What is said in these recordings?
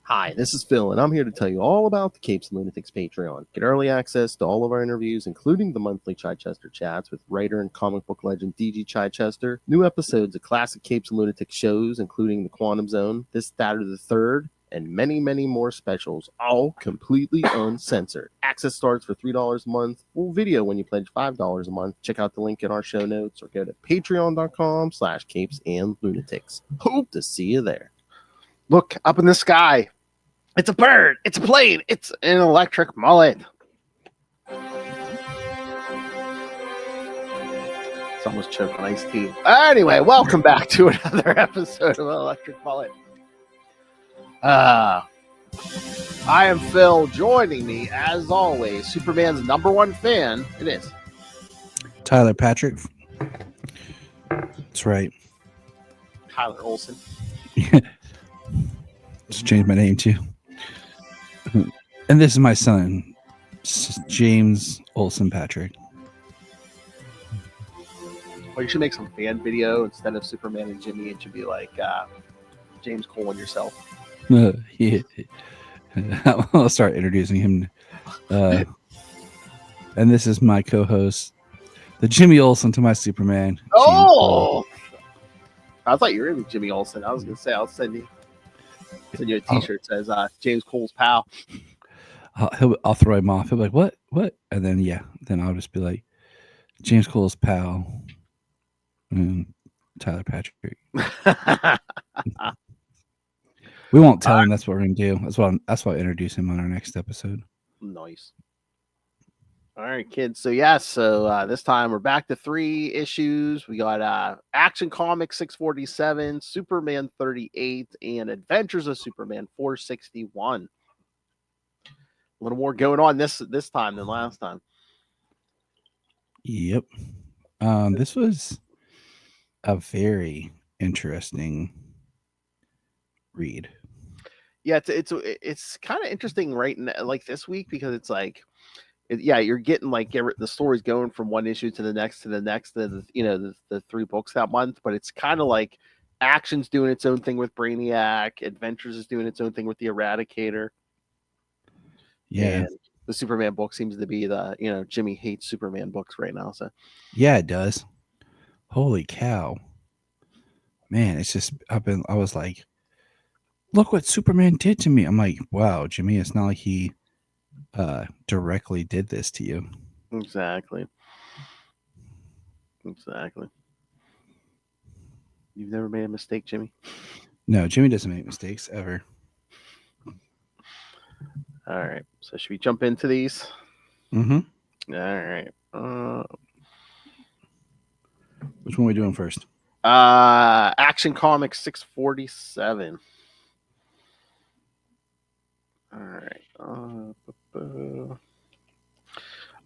Hi, this is Phil, and I'm here to tell you all about the Capes and Lunatics Patreon. Get early access to all of our interviews, including the monthly Chichester chats with writer and comic book legend D.G. Chichester, new episodes of classic Capes and Lunatics shows, including The Quantum Zone, This, That, or the Third, and many, many more specials, all completely uncensored. Access starts for $3 a month, full video when you pledge $5 a month. Check out the link in our show notes or go to patreon.com/CapesandLunatics. Hope to see you there. Look up in the sky. It's a bird. It's a plane. It's an electric mullet. It's almost choked on iced tea. Anyway, welcome back to another episode of Electric Mullet. I am Phil. Joining me, as always, Superman's number one fan. It is Tyler Patrick. That's right. Tyler Olson. Just changed my name too. And this is my son, James Olson Patrick. Well, you should make some fan video instead of Superman and Jimmy. It should be like James Cole and yourself. Yeah. I'll start introducing him. And this is my co-host, the Jimmy Olsen to my Superman. Oh! I thought you were going to be Jimmy Olsen. I was going to say, I'll send you a t-shirt that says James Cole's pal. I'll throw him off. He'll be like, what? And then I'll just be like, James Cole's pal. And Tyler Patrick. We won't tell him that's what we're going to do. That's why I'll introduce him on our next episode. Nice. All right, kids. So this time we're back to 3 issues. We got Action Comics 647, Superman 38, and Adventures of Superman 461. A little more going on this time than last time. Yep. This was a very interesting read. Yeah, it's kind of interesting right now, like this week, because it's like, you're getting like the stories going from one issue to the next the 3 books that month, but it's kind of like Action's doing its own thing with Brainiac, Adventures is doing its own thing with the Eradicator. Yeah. And the Superman book seems to be the, Jimmy hates Superman books right now. So yeah, it does. Holy cow. Man, it's just I was like, look what Superman did to me. I'm like, wow, Jimmy, it's not like he directly did this to you. Exactly. You've never made a mistake, Jimmy? No, Jimmy doesn't make mistakes ever. All right. So should we jump into these? Mm-hmm. All right. Which one are we doing first? Action Comics 647. All right.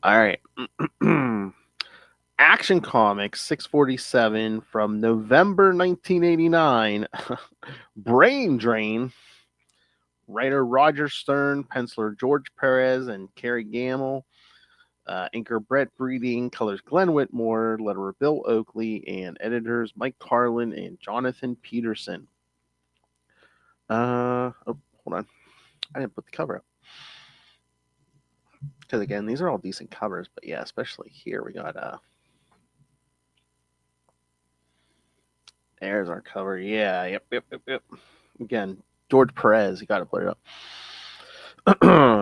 All right. Action Comics 647 from November 1989. Brain Drain. Writer Roger Stern, penciler George Perez and Kerry Gamble, inker Brett Breeding, colors Glenn Whitmore, letterer Bill Oakley, and editors Mike Carlin and Jonathan Peterson. Hold on. I didn't put the cover up. Because again, these are all decent covers, but yeah, especially here we got there's our cover. Yeah, yep. Again, George Perez, you gotta put it up.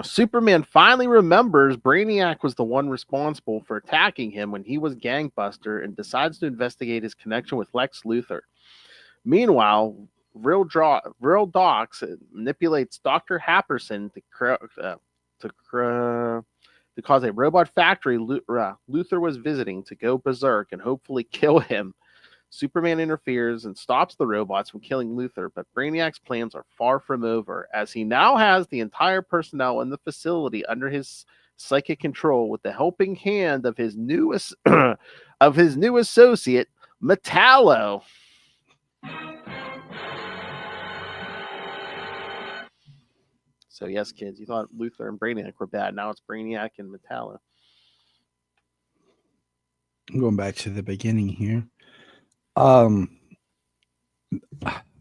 Superman finally remembers Brainiac was the one responsible for attacking him when he was Gangbuster and decides to investigate his connection with Lex Luthor. Meanwhile, Real Docs manipulates Dr. Happerson to cause a robot factory Luthor was visiting to go berserk and hopefully kill him. Superman interferes and stops the robots from killing Luthor, but Brainiac's plans are far from over, as he now has the entire personnel in the facility under his psychic control with the helping hand of his new associate, Metallo. So yes, kids, you thought Luthor and Brainiac were bad. Now it's Brainiac and Metallo. I'm going back to the beginning here.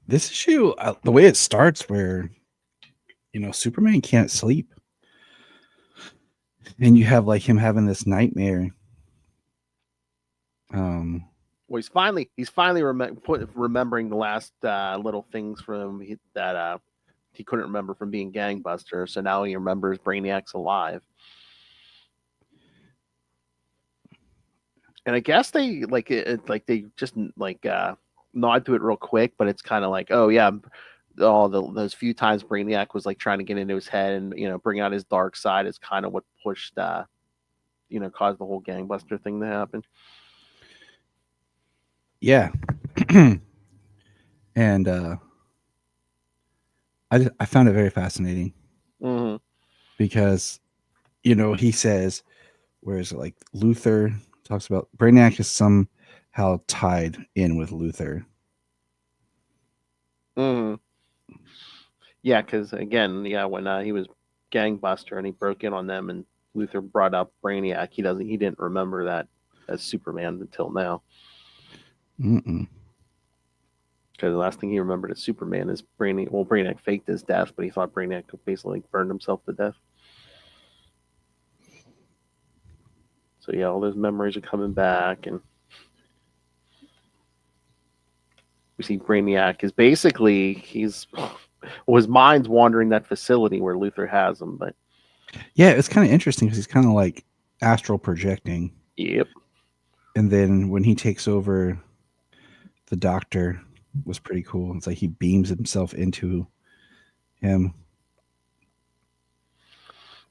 This issue, the way it starts, where Superman can't sleep. And you have like him having this nightmare. Well, he's finally remembering the last little things from that he couldn't remember from being Gangbuster. So now he remembers Brainiac's alive. And I guess they they just nod to it real quick, but it's kind of like, oh yeah, those few times Brainiac was like trying to get into his head and bring out his dark side is kind of what pushed caused the whole Gangbuster thing to happen. Yeah. And I found it very fascinating because he says, where is it, like Luthor talks about Brainiac is somehow tied in with Luthor. Yeah, because again, when he was Gangbuster and he broke in on them and Luthor brought up Brainiac, he didn't remember that as Superman until now. Because the last thing he remembered as Superman is Brainiac. Well, Brainiac faked his death, but he thought Brainiac basically burned himself to death. So yeah, all those memories are coming back, and we see Brainiac is basically his mind's wandering that facility where Luthor has him, but yeah, it's kind of interesting because he's kind of like astral projecting. Yep. And then when he takes over, the Doctor was pretty cool. It's like he beams himself into him.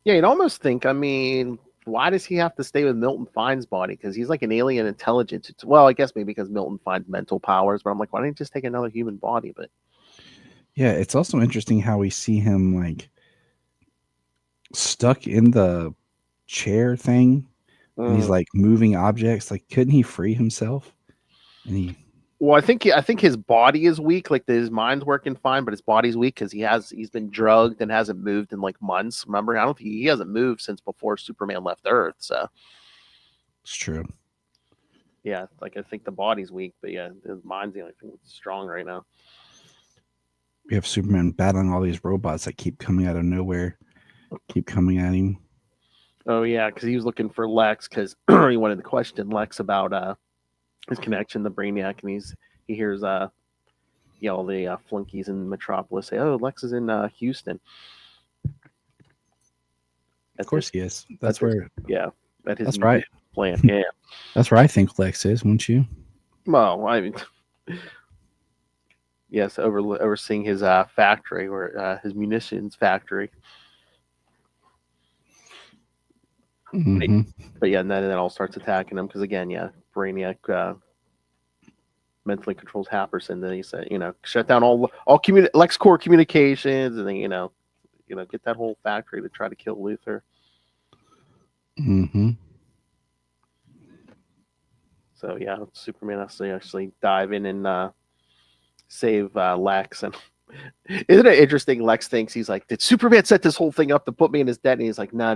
Yeah, you'd almost think, why does he have to stay with Milton Fine's body? Because he's like an alien intelligence. Well, I guess maybe because Milton finds mental powers, but I'm like, why didn't he just take another human body? But yeah, it's also interesting how we see him like stuck in the chair thing. And he's like moving objects. Like, couldn't he free himself? And well, I think his body is weak. Like his mind's working fine, but his body's weak because he's been drugged and hasn't moved in like months. Remember, I don't think he hasn't moved since before Superman left Earth. So it's true. Yeah, like I think the body's weak, but yeah, his mind's the only thing that's strong right now. We have Superman battling all these robots that keep coming out of nowhere, keep coming at him. Oh yeah, because he was looking for Lex because he wanted to question Lex about his connection to Brainiac, and he hears all the flunkies in Metropolis say, "Oh, Lex is in Houston." Of course he is. That's where. That's right. Plant. Yeah, that's where I think Lex is, wouldn't you? Well, I mean, yes, overseeing his factory or his munitions factory. But yeah, and then it all starts attacking him because again, Brainiac mentally controls Happerson. Then he said, shut down all LexCorp communications, and then get that whole factory to try to kill Luthor. So yeah, Superman has to actually dive in and save Lex. And isn't it interesting? Lex thinks he's like, did Superman set this whole thing up to put me in his debt? And he's like, no.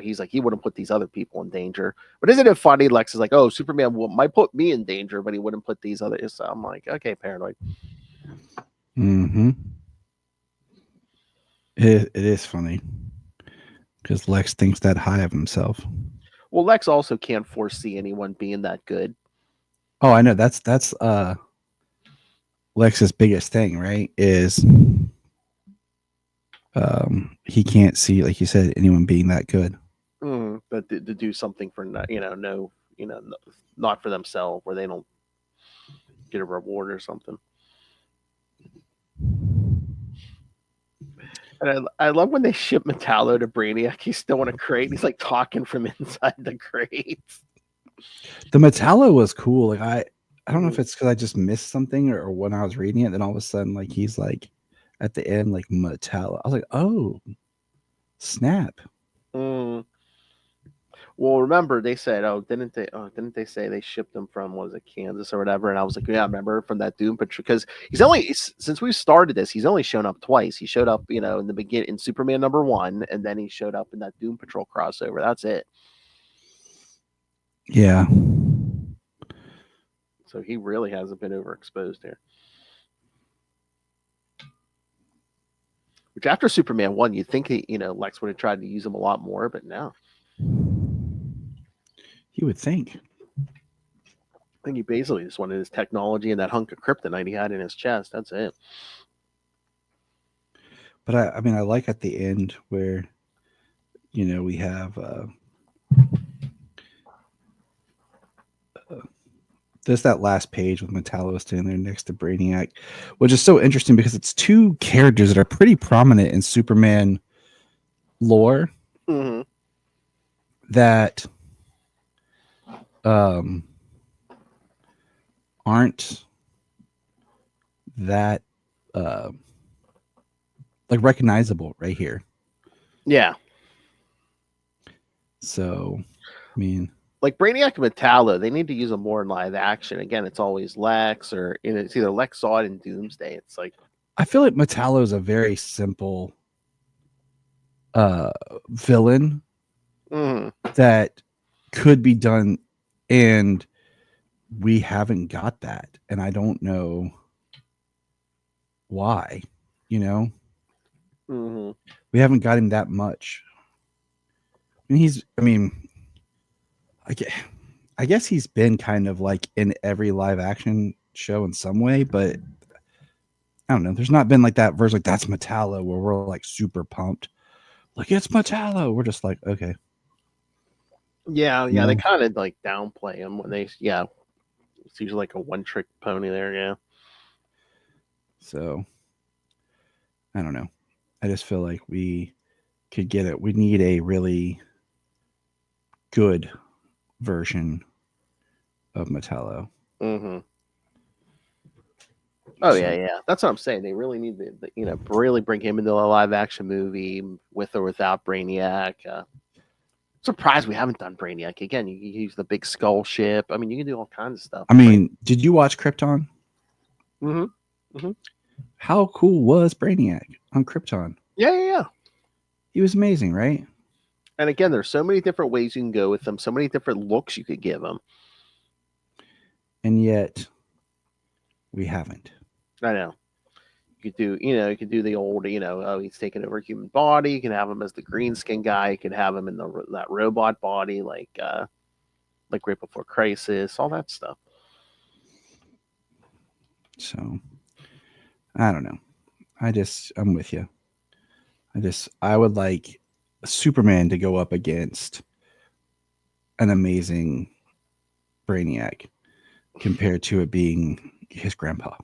He's like, he wouldn't put these other people in danger. But isn't it funny? Lex is like, oh, Superman might put me in danger, but he wouldn't put these others. So I'm like, okay, paranoid. It is funny because Lex thinks that high of himself. Well, Lex also can't foresee anyone being that good. Oh, I know. That's Lex's biggest thing, right? Is he can't see, like you said, anyone being that good. But to do something for not for themselves, where they don't get a reward or something. And I love when they ship Metallo to Brainiac. He's still in a crate. He's like talking from inside the crate. The Metallo was cool. Like I don't know if it's because I just missed something or when I was reading it, then all of a sudden, like he's like at the end, like Metallo. I was like, oh, snap. Well, remember they said, didn't they say they shipped him from, what was it, Kansas or whatever? And I was like, yeah, I remember from that Doom Patrol, because since we started this, he's only shown up twice. He showed up, in the beginning in Superman #1, and then he showed up in that Doom Patrol crossover. That's it. Yeah. So he really hasn't been overexposed here. Which after Superman 1, you'd think Lex would have tried to use him a lot more, but no. You would think. I think he basically just wanted his technology and that hunk of kryptonite he had in his chest. That's it. But I mean, I like at the end where, we have there's that last page with Metallo standing there next to Brainiac, which is so interesting because it's two characters that are pretty prominent in Superman lore that aren't that like recognizable right here. Yeah. So, I mean, like Brainiac and Metallo, they need to use them more in live action. Again, it's always Lex, or it's either Lex Zod and Doomsday. It's like I feel like Metallo is a very simple villain that could be done, and we haven't got that, and I don't know why. We haven't got him that much. I guess he's been kind of like in every live action show in some way, but I don't know. There's not been like that verse like that's Metallo where we're like super pumped. Like it's Metallo. We're just like, okay. Yeah, they kind of like downplay him when it's usually like a one-trick pony there, yeah. So I don't know. I just feel like we could get it. We need a really good version of Metallo. Oh yeah. That's what I'm saying. They really need to, really bring him into a live action movie with or without Brainiac. Surprised we haven't done Brainiac again. You use the big skull ship. I mean, you can do all kinds of stuff. I mean, did you watch Krypton? How cool was Brainiac on Krypton? Yeah. He was amazing, right? And again, there's so many different ways you can go with them. So many different looks you could give them. And yet, we haven't. I know. You could do the old, he's taking over a human body. You can have him as the green skin guy. You could have him in that robot body, like right before Crisis, all that stuff. So, I don't know. I'm with you. I would like Superman to go up against an amazing Brainiac compared to it being his grandpa.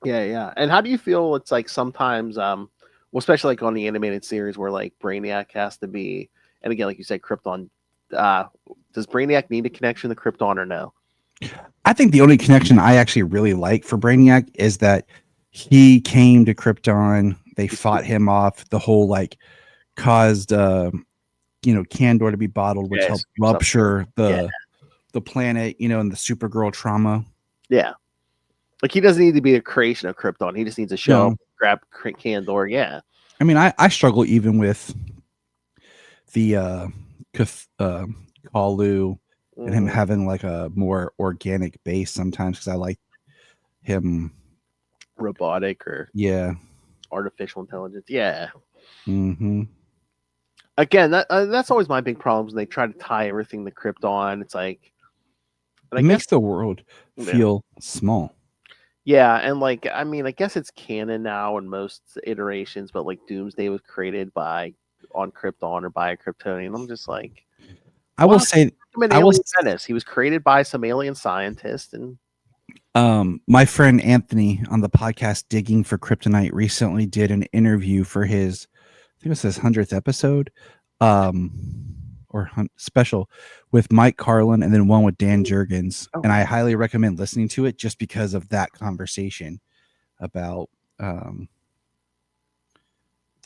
Yeah. And how do you feel it's like sometimes, especially like on the animated series where like Brainiac has to be, and again, like you said, Krypton, does Brainiac need a connection to Krypton or no? I think the only connection I actually really like for Brainiac is that he came to Krypton. They fought him off. The whole like caused Kandor to be bottled, which helped rupture the planet, and the Supergirl trauma. Yeah. Like he doesn't need to be a creation of Krypton. He just needs to show up, grab Kandor. Yeah. I mean, I struggle even with the Kalu and him having like a more organic base sometimes because I like him robotic or artificial intelligence. Yeah. Again, that's always my big problem when they try to tie everything to Krypton. It's like it makes the world feel small. Yeah, and like I mean, I guess it's canon now in most iterations, but like Doomsday was created on Krypton or by a Kryptonian. I'm just like, I will say, menace. He was created by some alien scientist, and my friend Anthony on the podcast Digging for Kryptonite recently did an interview for his, I think it was his 100th episode, or special with Mike Carlin, and then one with Dan Jurgens. And I highly recommend listening to it just because of that conversation about the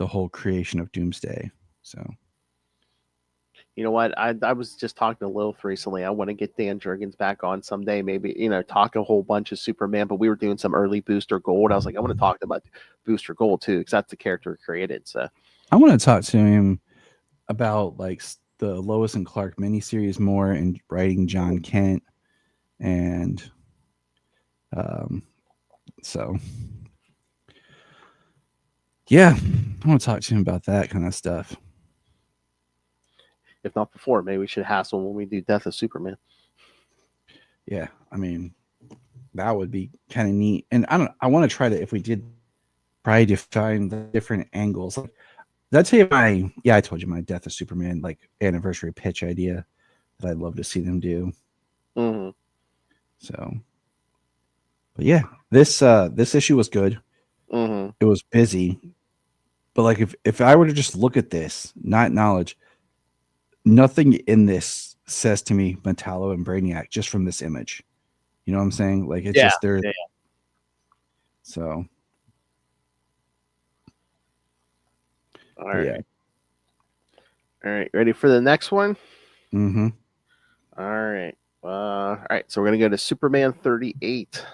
whole creation of Doomsday. So, you know what? I was just talking to Lilith recently. I want to get Dan Jurgens back on someday. Maybe, talk a whole bunch of Superman, but we were doing some early Booster Gold. I was like, I want to talk about Booster Gold too, because that's the character created. So I want to talk to him about like the Lois and Clark miniseries more and writing John Kent and So yeah, I want to talk to him about that kind of stuff. If not before, maybe we should hassle when we do Death of Superman. Yeah, I mean, that would be kind of neat. And I want to try to, if we did, try to find the different angles. Like, did I tell you I told you my Death of Superman like anniversary pitch idea that I'd love to see them do. Mm-hmm. So, but yeah, this issue was good. Mm-hmm. It was busy, but like if I were to just look at this, not knowledge, nothing in this says to me Metallo and Brainiac just from this image. You know what I'm saying? Like it's Yeah. just there. Yeah. So, All but right. yeah. All right. Ready for the next one? Mm-hmm. All right. All right. So we're gonna go to Superman 38.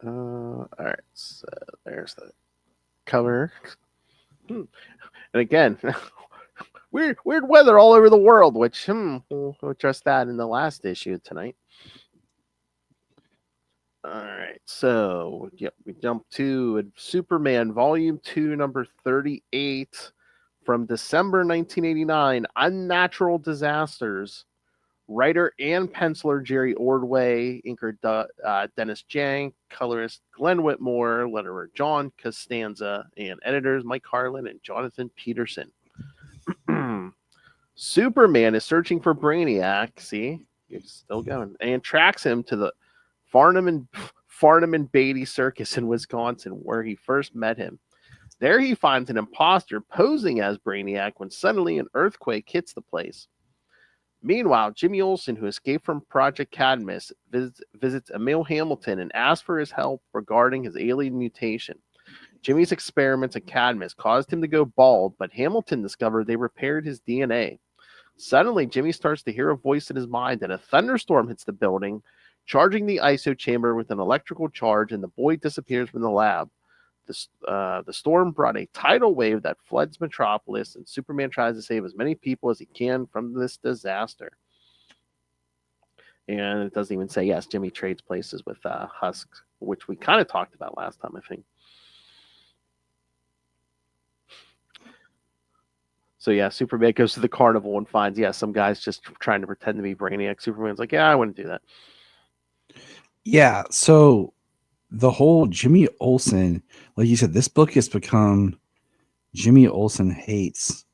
All right. So there's the cover. And again, weird weather all over the world. Which we'll address that in the last issue tonight. All right. So we jump to Superman Volume 2, number 38 from December 1989. Unnatural Disasters. Writer and penciler Jerry Ordway, inker Dennis Jang, colorist Glenn Whitmore, letterer John Costanza, and editors Mike Harlan and Jonathan Peterson. Superman is searching for Brainiac. See, he's still going, and tracks him to the Farnham and Beatty Circus in Wisconsin, where he first met him. There he finds an imposter posing as Brainiac when suddenly an earthquake hits the place. Meanwhile, Jimmy Olsen, who escaped from Project Cadmus, visits Emil Hamilton and asks for his help regarding his alien mutation. Jimmy's experiments at Cadmus caused him to go bald, but Hamilton discovered they repaired his DNA. Suddenly, Jimmy starts to hear a voice in his mind, and a thunderstorm hits the building, charging the ISO chamber with an electrical charge, and the boy disappears from the lab. The storm brought a tidal wave that floods Metropolis, and Superman tries to save as many people as he can from this disaster. And it doesn't even say, yes, Jimmy trades places with Husk, which we kind of talked about last time, I think. So, yeah, Superman goes to the carnival and finds, some guy's just trying to pretend to be Brainiac. Superman's like, I wouldn't do that. Yeah. So the whole Jimmy Olsen, like you said, this book has become Jimmy Olsen hates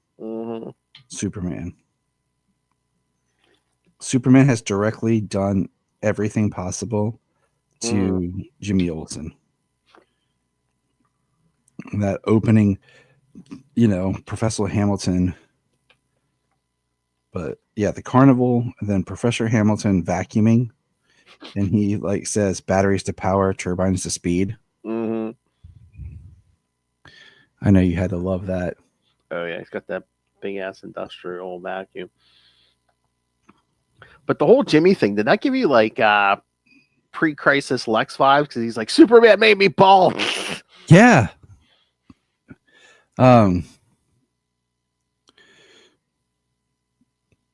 Superman. Superman has directly done everything possible to Jimmy Olsen. That opening, Professor Hamilton. But yeah, the carnival, and then Professor Hamilton vacuuming, and he like says batteries to power, turbines to speed. Mm-hmm. I know you had to love that. Oh yeah, he's got that big ass industrial vacuum. But the whole Jimmy thing, did that give you like pre-crisis Lex vibes? Because he's like, Superman made me bald. Yeah.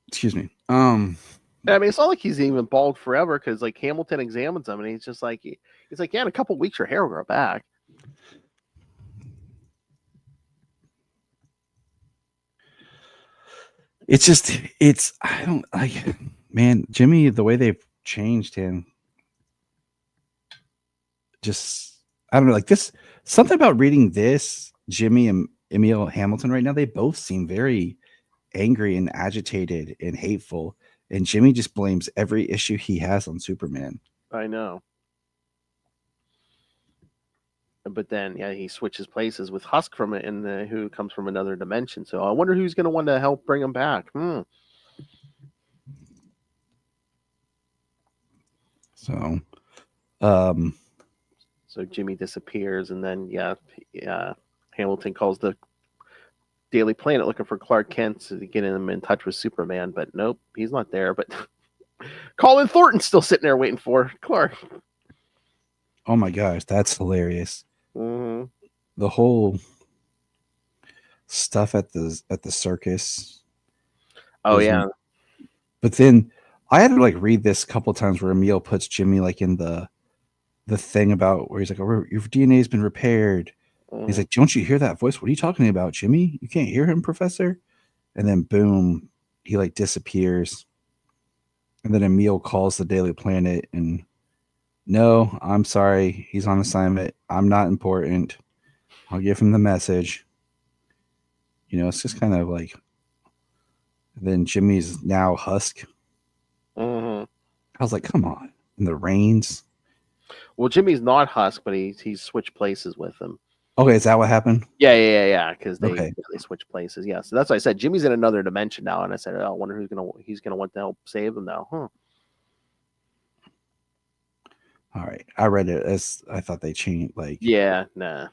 Excuse me. I mean, it's not like he's even bald forever, because like Hamilton examines him and he's just like, he's like, in a couple weeks your hair will grow back. I don't like, man, Jimmy, the way they've changed him. Just, I don't know, like this, something about reading this, Jimmy and Emil Hamilton right now, they both seem very angry and agitated and hateful. And Jimmy just blames every issue he has on Superman. I know. But then, he switches places with Husk from it, and who comes from another dimension. So I wonder who's going to want to help bring him back. So, so Jimmy disappears, and then Hamilton calls the Daily Planet looking for Clark Kent to get him in touch with Superman, but nope, he's not there. But Colin Thornton's still sitting there waiting for Clark. Oh my gosh, that's hilarious. Mm-hmm. The whole stuff at the circus. Oh yeah. But then I had to like read this a couple times where Emil puts Jimmy like in the thing about where he's like, oh, your DNA has been repaired. He's like, don't you hear that voice? What are you talking about, Jimmy? You can't hear him, Professor? And then boom, he like disappears. And then Emil calls the Daily Planet and no, I'm sorry. He's on assignment. I'm not important. I'll give him the message. You know, it's just kind of like then Jimmy's now Husk. Mm-hmm. I was like, come on. And the rains. Well, Jimmy's not Husk, but he's switched places with him. Okay, is that what happened? Yeah. Because they Okay. they switch places. Yeah, so that's why I said Jimmy's in another dimension now, and I said, oh, I wonder he's gonna want to help save him now, huh? All right. I read it as I thought they changed like Yeah, nah.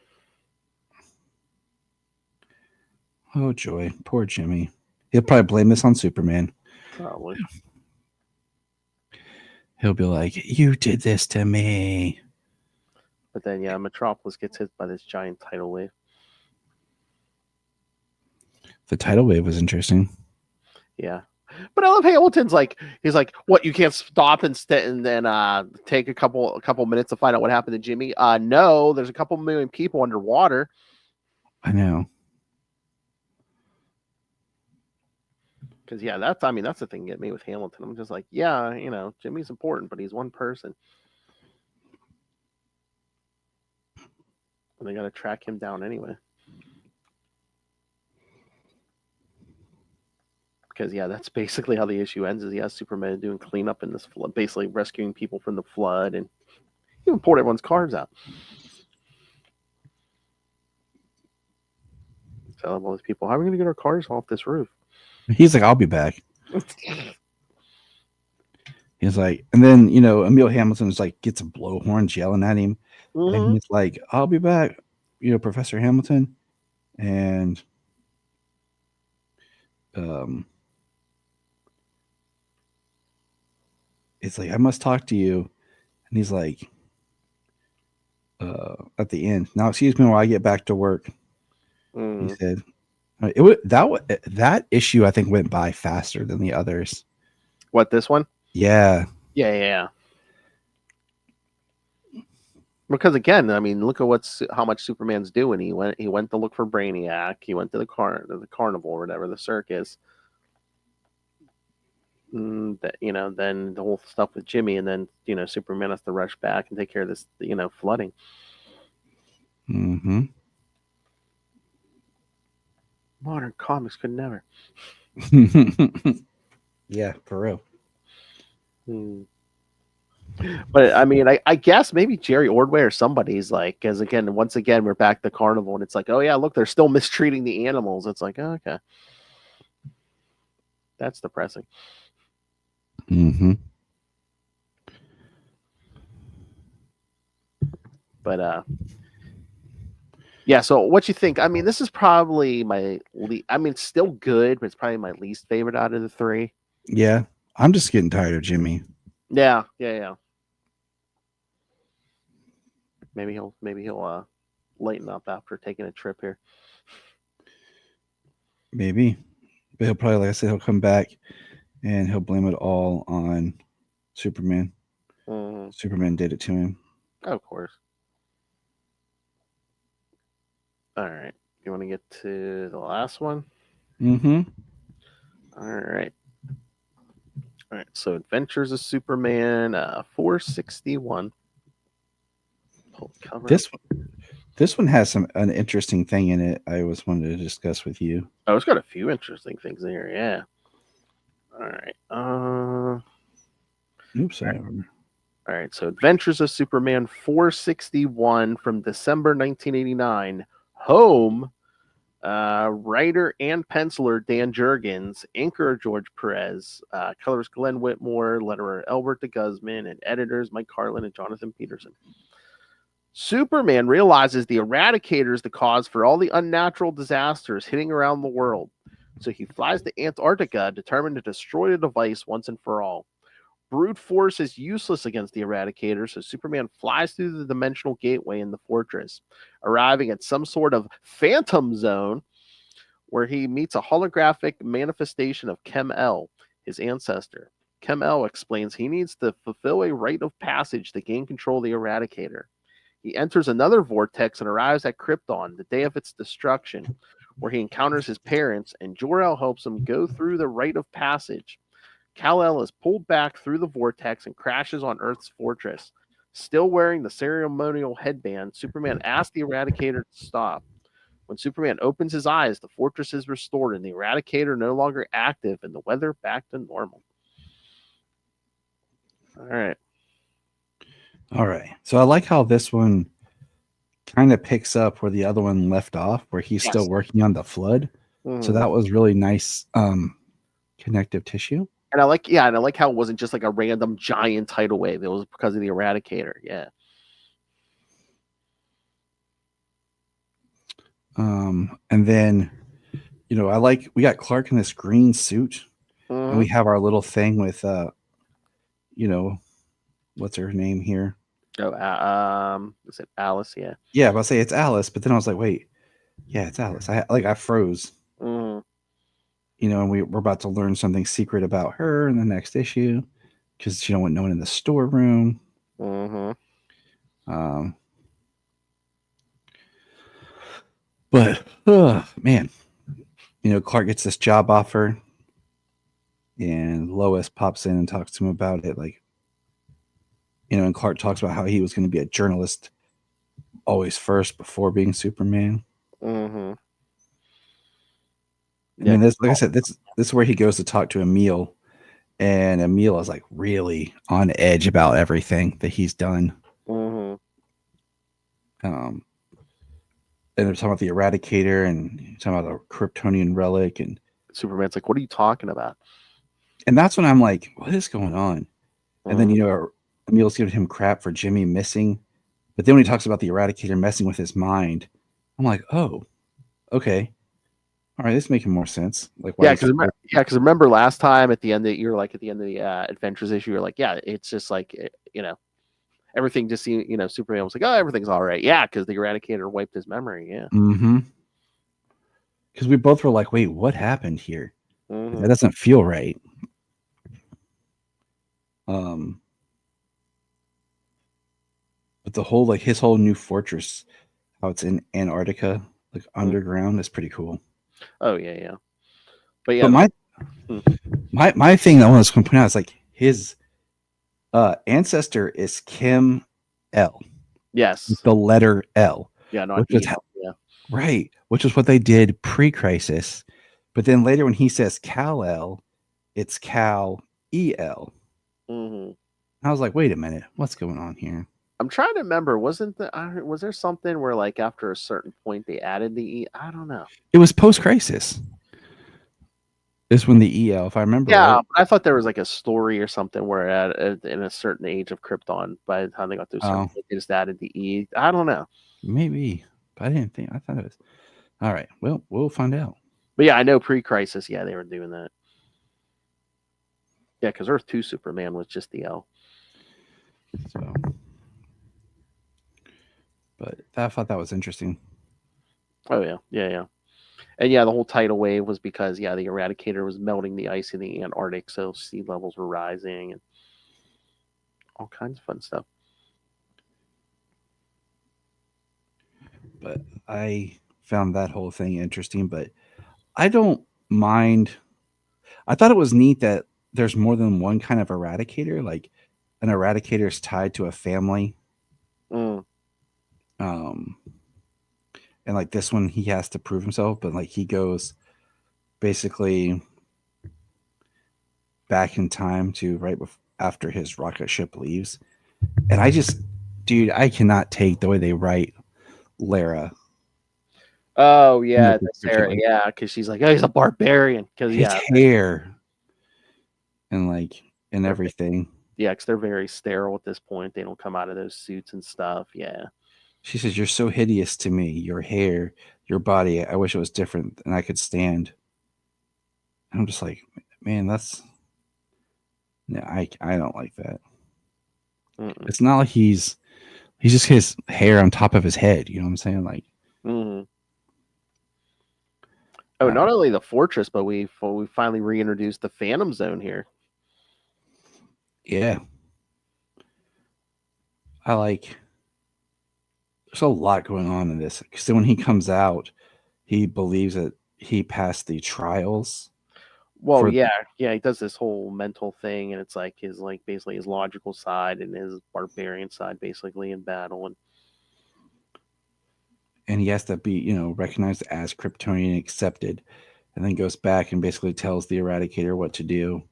oh joy. Poor Jimmy. He'll probably blame this on Superman. Probably. He'll be like, you did this to me. But then, yeah, Metropolis gets hit by this giant tidal wave. The tidal wave was interesting. Yeah. But I love Hamilton's like, he's like, what, you can't stop and then take a couple minutes to find out what happened to Jimmy? No, there's a couple million people underwater. I know. Because, yeah, that's the thing get me with Hamilton. I'm just like, yeah, Jimmy's important, but he's one person. And they got to track him down anyway. Because, yeah, that's basically how the issue ends is, Superman doing cleanup in this flood, basically rescuing people from the flood and even poured everyone's cars out. Tell all these people, how are we going to get our cars off this roof? He's like, I'll be back. He's like, and then, Emil Hamilton's like, gets a blowhorn yelling at him. Mm-hmm. And he's like, I'll be back, Professor Hamilton. And, it's like, I must talk to you. And he's like, at the end, now, excuse me while I get back to work. Mm. He said, that issue, I think, went by faster than the others. What, this one? Yeah. Yeah. Because again, I mean, look at how much Superman's doing. He went to look for Brainiac. He went to the carnival or whatever, the circus. Then the whole stuff with Jimmy, and then Superman has to rush back and take care of this, flooding. Mm-hmm. Modern comics could never. Yeah, for real. But I mean, I guess maybe Jerry Ordway or somebody's like, because again, once again, we're back to carnival, and it's like, oh yeah, look, they're still mistreating the animals. It's like, oh, okay, that's depressing. Mm-hmm. But yeah. So what you think? I mean, this is probably it's still good, but it's probably my least favorite out of the three. Yeah, I'm just getting tired of Jimmy. Yeah. Maybe he'll lighten up after taking a trip here. Maybe, but he'll probably, like I said, he'll come back and he'll blame it all on Superman. Mm-hmm. Superman did it to him. Of course. All right. You want to get to the last one? Mm-hmm. All right. So Adventures of Superman 461. This one has an interesting thing in it I was wanted to discuss with you. Oh, it's got a few interesting things in here, yeah. All right. Oops, sorry. All right, so Adventures of Superman 461 from December 1989. Home, writer and penciler Dan Jurgens, inker George Perez, colors Glenn Whitmore, letterer Albert de Guzman, and editors Mike Carlin and Jonathan Peterson. Superman realizes the Eradicator is the cause for all the unnatural disasters hitting around the world. So he flies to Antarctica, determined to destroy the device once and for all. Brute force is useless against the Eradicator, so Superman flies through the dimensional gateway in the fortress, arriving at some sort of phantom zone where he meets a holographic manifestation of Kal-El, his ancestor. Kal-El explains he needs to fulfill a rite of passage to gain control of the Eradicator. He enters another vortex and arrives at Krypton the day of its destruction, where he encounters his parents, and Jor-El helps him go through the rite of passage. Kal-El is pulled back through the vortex and crashes on Earth's fortress. Still wearing the ceremonial headband, Superman asks the Eradicator to stop. When Superman opens his eyes, the fortress is restored and the Eradicator no longer active and the weather back to normal. All right. All right. So I like how this one kind of picks up where the other one left off, where he's still working on the flood. So that was really nice connective tissue. And I like how it wasn't just like a random giant tidal wave. It was because of the Eradicator. Yeah. And then, we got Clark in this green suit, and we have our little thing with, what's her name here? Oh, is it Alice? Yeah. Yeah, I'll say it's Alice, but then I was like, wait, yeah, it's Alice. I froze. And we're about to learn something secret about her in the next issue because she don't want no one in the storeroom. But man, Clark gets this job offer, and Lois pops in and talks to him about it, and Clark talks about how he was going to be a journalist always first before being Superman. I mean, this, like I said, this is where he goes to talk to Emil, and Emil is like really on edge about everything that he's done. And they're talking about the Eradicator and talking about the Kryptonian relic, and Superman's like, "What are you talking about?" And that's when I'm like, "What is going on?" And then Emil's giving him crap for Jimmy missing, but then when he talks about the Eradicator messing with his mind, I'm like, "Oh, okay, all right, this is making more sense." Like, why because remember last time at the end of the Adventures issue, you're like, "Yeah, it's just like everything just seemed, Superman was like, oh, everything's all right." Yeah, because the Eradicator wiped his memory. Yeah. Because we both were like, wait, what happened here? That doesn't feel right. But the whole, his whole new fortress, how it's in Antarctica, underground, is pretty cool. Oh, yeah. But yeah. But my thing that I was going to point out is his ancestor is Kim L. Yes. The letter L. Yeah, not yeah. Right. Which is what they did pre-crisis. But then later when he says Kal-El, it's Kal-El. I was like, wait a minute, what's going on here? I'm trying to remember. Was there something where after a certain point they added the E? I don't know. It was post-crisis. This when the EL, if I remember. Yeah, right. But I thought there was a story or something where in a certain age of Krypton, by the time they got through certain point, they just added the E. I don't know. Maybe, but I didn't think. I thought it was. All right. Well, we'll find out. But yeah, I know pre-crisis. Yeah, they were doing that. Yeah, because Earth 2 Superman was just the L. So, but I thought that was interesting. Oh yeah. And yeah, the whole tidal wave was because the Eradicator was melting the ice in the Antarctic, so sea levels were rising and all kinds of fun stuff. But I found that whole thing interesting, but I don't mind. I thought it was neat that there's more than one kind of Eradicator. Like an Eradicator is tied to a family. And this one, he has to prove himself, but he goes basically back in time to right after his rocket ship leaves. And I cannot take the way they write Lara. Oh yeah, Sarah, yeah, because she's like, oh, he's a barbarian. Because his hair and and everything. Yeah, because they're very sterile at this point. They don't come out of those suits and stuff. Yeah. She says, "You're so hideous to me. Your hair, your body. I wish it was different and I could stand." And I'm just like, man, that's. No, I don't like that. It's not like he's just his hair on top of his head. You know what I'm saying? Oh, not only the fortress, but we finally reintroduced the Phantom Zone here. Yeah. I like. There's a lot going on in this because then when he comes out, he believes that he passed the trials Well, for, yeah, yeah, he does this whole mental thing, and it's like his basically his logical side and his barbarian side basically in battle, and and he has to be recognized as Kryptonian and accepted, and then goes back and basically tells the Eradicator what to do.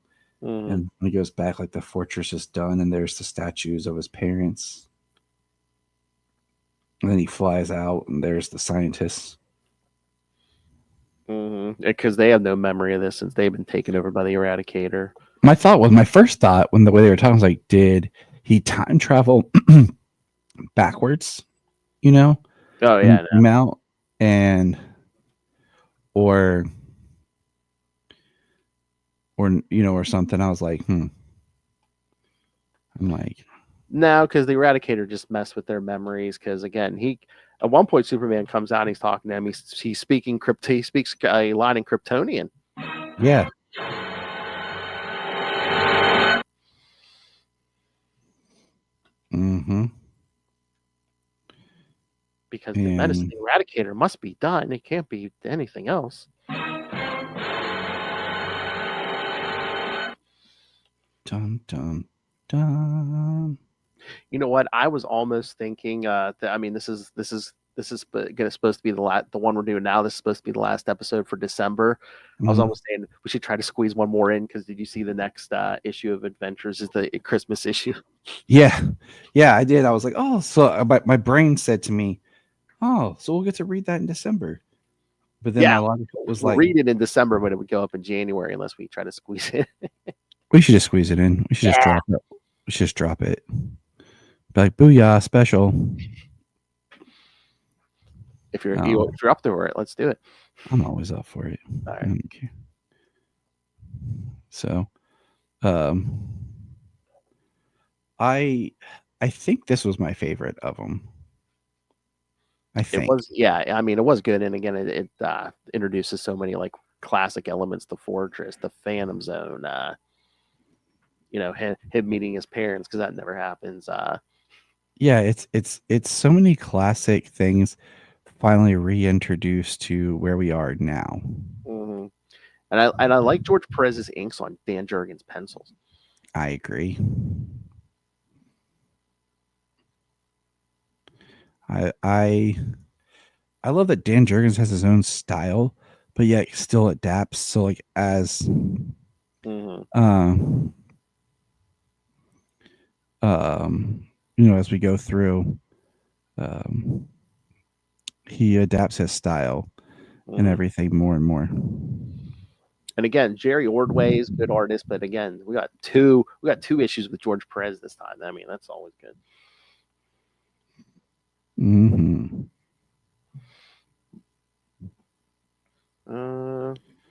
mhm. And when he goes back, like the fortress is done, and there's the statues of his parents. And then he flies out, and there's the scientists. Because they have no memory of this since they've been taken over by the Eradicator. My first thought when the way they were talking was like, did he time travel backwards? Oh When he yeah, came out, and or or something. I was like, I'm like, no, because the Eradicator just messed with their memories. Because again, he at one point Superman comes out, and he's talking to him. He's speaking he speaks a line in Kryptonian. yeah. Mm-hmm. Because the menace of And the Eradicator must be done. It can't be anything else. dun dun dun. You know what? I was almost thinking. I mean, this is supposed to be the one we're doing now. This is supposed to be the last episode for December. I was Mhm. almost saying we should try to squeeze one more in because did you see the next issue of Adventures is the Christmas issue? Yeah, yeah, I did. I was like, oh, so my brain said to me, oh, so we'll get to read that in December. But then Yeah, my logic was we'll like, read it in December, but it would go up in January unless we try to squeeze it. we should just squeeze it in. We should just Yeah. drop it. We should just drop it. Be like, booyah, special. If Oh, if you're up for it, let's do it. I'm always up for it. All I right. don't care. So, um, I I think this was my favorite of them. I It think. was, yeah. I mean, it was good, and again, it introduces so many like classic elements: the fortress, the Phantom Zone. Him meeting his parents because that never happens. Yeah, it's so many classic things finally reintroduced to where we are now. Mhm. And I like George Perez's inks on Dan Jurgens' pencils. I agree. I I I love that Dan Jurgens has his own style, but yet still adapts. So like Hmm. um as we go through, um he adapts his style and Hmm. everything more and more. And again, Jerry Ordway is a good artist, but again, we got two issues with George Perez this time. I mean, that's always good. Hmm.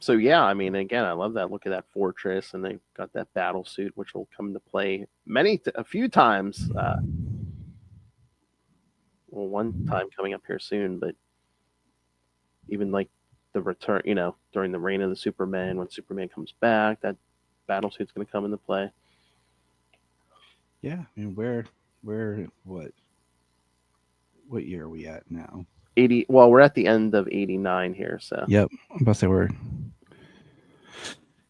So yeah, I mean, again, I love that look at that fortress, and they got that battle suit, which will come into play a few times. Well, one time coming up here soon, but even like the return, during the reign of the Superman, when Superman comes back, that battle suit's going to come into play. Yeah, I mean, where what year are we at now? 80. Well, we're at the end of 89 here, so Yep, I'm about to say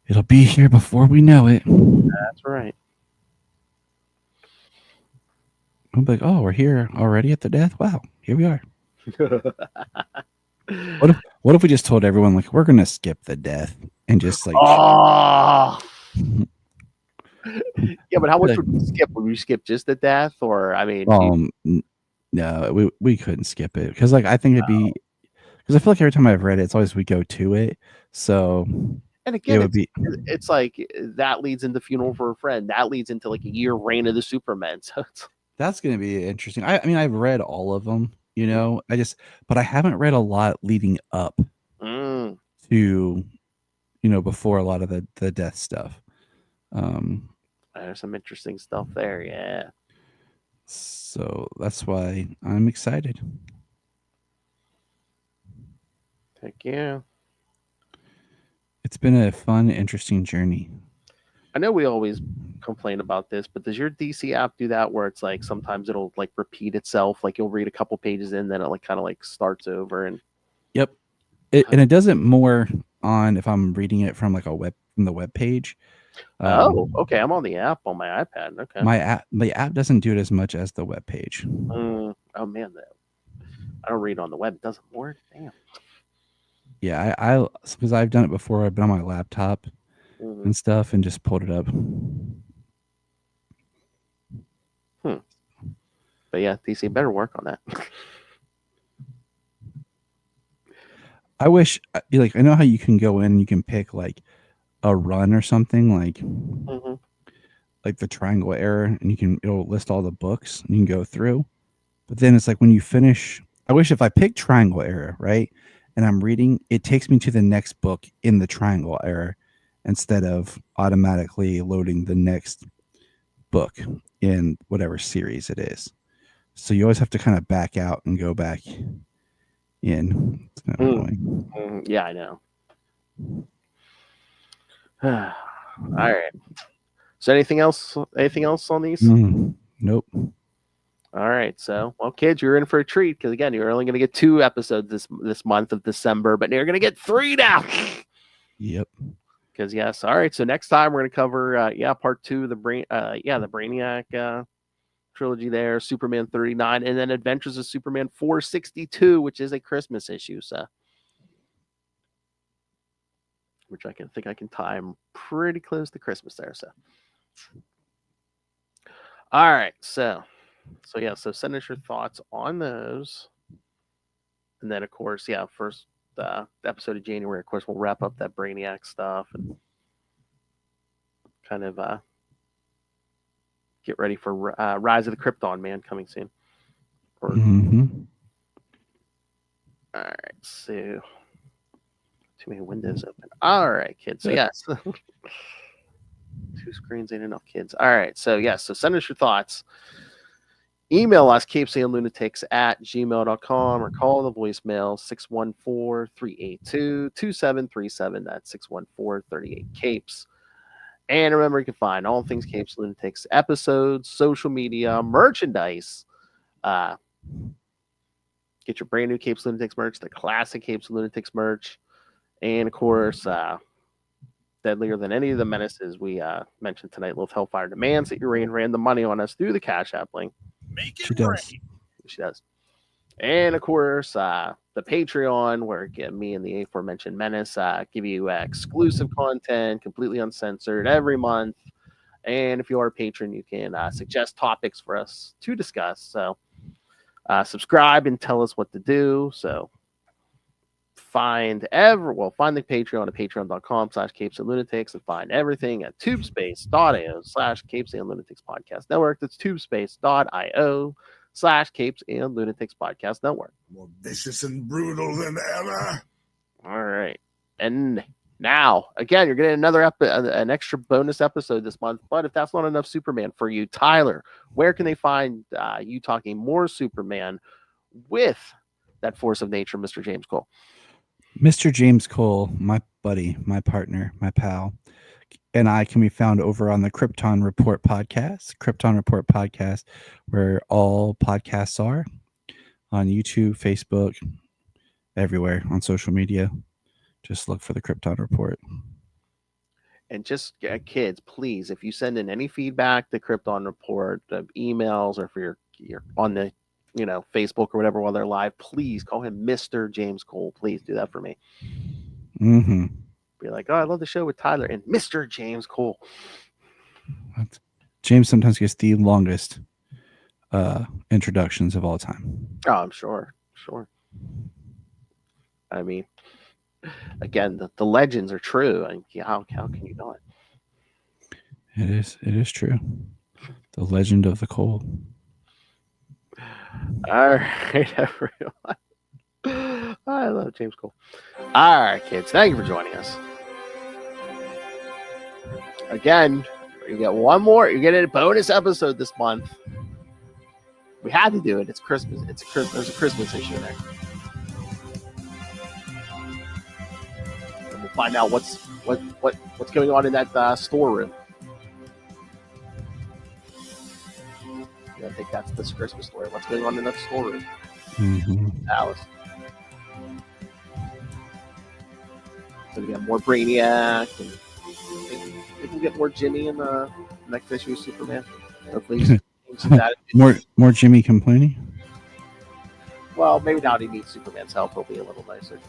it'll be here before we know it. that's right. I'm like, oh, we're here already at the death. Wow, here we are. What if we just told everyone like we're gonna skip the death and just like, Oh, yeah, but how much like, would we skip? Would we skip just the death, or I mean, no, we couldn't skip it because like I think it'd be because I feel like every time I've read it, it's always we go to it, so and it again, would it's be it's like that leads into Funeral for a Friend. That leads into like a year reign of the Supermen. So it's that's gonna be interesting. I mean I've read all of them, but I haven't read a lot leading up mm, to before a lot of the death stuff. Um, there's some interesting stuff there. Yeah. so that's why I'm excited. Heck yeah. It's been a fun, interesting journey. I know we always complain about this, but does your DC app do that where it's like sometimes it'll like repeat itself? Like you'll read a couple pages in, then it like kind of like starts over and. Yep. And it does it more on if I'm reading it from like from the web page. Okay. I'm on the app on my iPad. Okay. The app doesn't do it as much as the web page. Oh man, I don't read on the web. It doesn't work. Damn. Yeah, I because I've done it before. I've been on my laptop and stuff and just pulled it up. But yeah, DC better work on that. I wish, like, I know how you can go in and you can pick like a run or something like the triangle error, and it'll list all the books and you can go through. But then it's like when you finish, I wish if I pick triangle error, right, and I'm reading, it takes me to the next book in the triangle error instead of automatically loading the next book in whatever series it is. So you always have to kind of back out and go back in. It's kind of annoying. Yeah, I know. All right. So anything else? Anything else on these? Nope. All right. So, well, kids, you're in for a treat because again, you're only going to get 2 episodes this month of December, but you're going to get 3 now. Yep. Because yes. All right. So next time we're going to cover part 2 of the Brainiac trilogy there, Superman 39, and then Adventures of Superman 462, which is a Christmas issue. So, which I think I can time pretty close to Christmas there. So, all right. So send us your thoughts on those, and then of course, first episode of January. Of course, we'll wrap up that Brainiac stuff and kind of get ready for Rise of the Krypton Man coming soon. All right, so too many windows open. All right, kids. So yes, 2 screens ain't enough, kids. All right, so so send us your thoughts. Email us CapesandLunatics@gmail.com or call the voicemail 614-382-2737. That's 614-38-CAPES. And remember, you can find all things Capes and Lunatics, episodes, social media, merchandise. Get your brand new Capes and Lunatics merch, the classic Capes and Lunatics merch, and of course, deadlier than any of the menaces we mentioned tonight. Little Hellfire demands that you rain random money on us through the Cash App link. She does. She does. And of course, the Patreon, where me and the aforementioned Menace give you exclusive content, completely uncensored every month. And if you are a patron, you can suggest topics for us to discuss. So subscribe and tell us what to do. So find the Patreon at patreon.com/CapesandLunatics and find everything at tubespace.io/CapesandLunatics Podcast Network. That's tubespace.io/Capes and Lunatics Podcast Network. More vicious and brutal than ever. All right. And now, again, you're getting an extra bonus episode this month. But if that's not enough Superman for you, Tyler, where can they find you talking more Superman with that force of nature, Mr. James Cole? Mr. James Cole, my buddy, my partner, my pal, and I can be found over on the Krypton Report podcast, where all podcasts are on YouTube, Facebook, everywhere on social media. Just look for the Krypton Report. And just kids, please, if you send in any feedback to Krypton Report, emails, or if you're on the Facebook or whatever while they're live, please call him Mr. James Cole. Please do that for me. Be like, oh, I love the show with Tyler and Mr. James Cole. James sometimes gets the longest introductions of all time. Oh, I'm sure. I mean, again, the legends are true. I mean, how can you not? It is true. The legend of the Cole. All right, everyone. I love James Cole. All right, kids. Thank you for joining us. Again, you get one more. You get a bonus episode this month. We had to do it. It's Christmas. There's a Christmas issue there. And we'll find out what's going on in that storeroom. I think that's this Christmas story. What's going on in that storeroom? Mhm. Alice. So we got more Brainiac, and maybe we'll get more Jimmy in the next issue of Superman. Hopefully, he's changed his attitude. More Jimmy complaining. Well, maybe now that he needs Superman's help, he'll be a little nicer.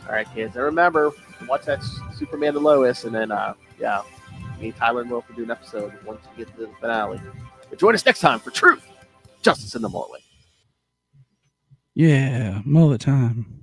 All right, kids. And remember, watch that Superman and Lois, and then, yeah, me, Tyler, and Will will do an episode once we get to the finale. But join us next time for Truth, Justice, and the Mullet. Yeah, mullet time.